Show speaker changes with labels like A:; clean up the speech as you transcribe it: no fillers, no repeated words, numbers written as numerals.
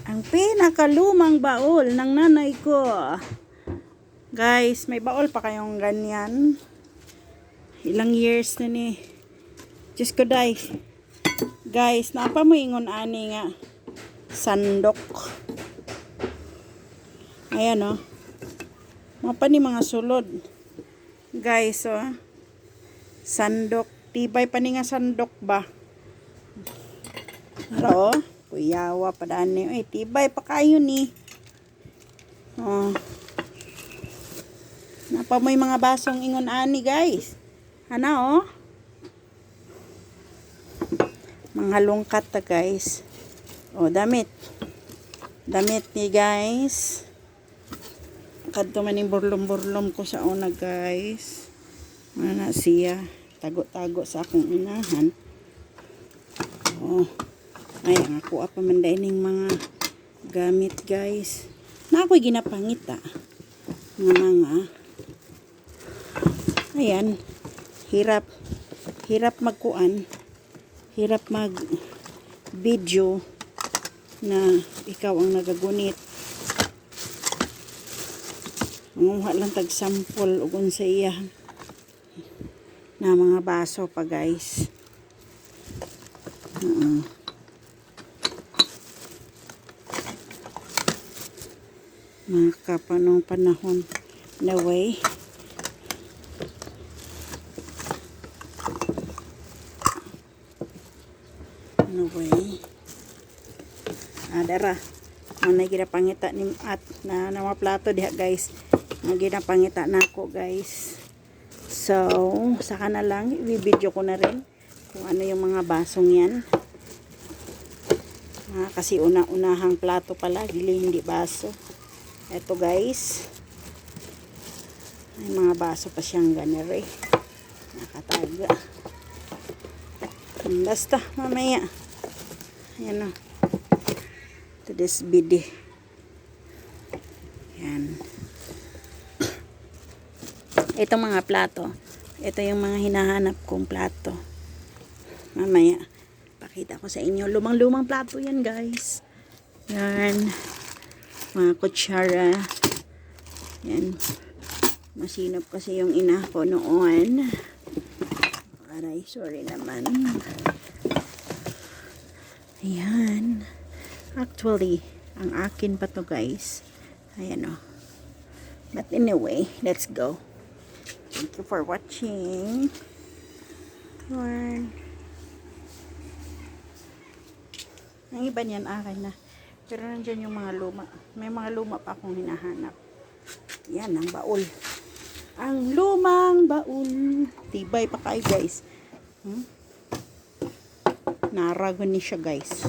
A: Ang pinakalumang baul ng nanay ko. Guys, may baul pa kayong ganyan? Ilang years na ni. Diyos ko, day. Guys, napa mo ingon ani nga sandok. Ayan, oh. Mapa ni mga sulod. Guys, oh. Sandok. Tibay pa ni nga sandok ba? Pero, kuyawa pa daan ni. Ay, tibay pa kayo ni. Oh. Napa mo yung mga basong ingon ani, guys. Ano, oh. Mga lungkat ta, guys. Oh, damit. Damit ni, guys. Kadto man yung burlom-burlom ko sa una, guys. Ano na siya. Tago-tago sa akong inahan. Oh. Ay, ang ako pa man dahil mga gamit, guys. Na ako'y ginapangit, mga. Ayan. Hirap magkuan. Hirap mag video na ikaw ang nagagunit. Manguha lang tag sample ugon sa iya na mga baso pa, guys. Mga kapanong panahon na way. No way. Dara. Manay ginapangita ni at na mga plato diha, guys. Mga ginapangita na ako, guys. So, saka na lang i-video ko na rin kung ano yung mga basong yan. Kasi una-unahang plato pala, hindi baso. Eto, guys. May mga baso pa siyang ganere. Nakataga. Basta, mamaya. Ayan, o. To this video. Ayan. Itong mga plato. Ito yung mga hinahanap kong plato. Mamaya, pakita ko sa inyo. Lumang-lumang plato yan, guys. Yan. Mga kutsara. Yan. Masinop kasi yung ina ko noon. Aray, sorry naman. Ayan. Actually, ang akin pa to, guys. Ayan, o. But anyway, let's go. Thank you for watching. Ang iba niyan akin na. Pero nandiyan yung mga luma. May mga luma pa akong hinahanap. Yan ang baul. Ang lumang baul. Tibay pa kayo, guys. Narago ni siya, guys.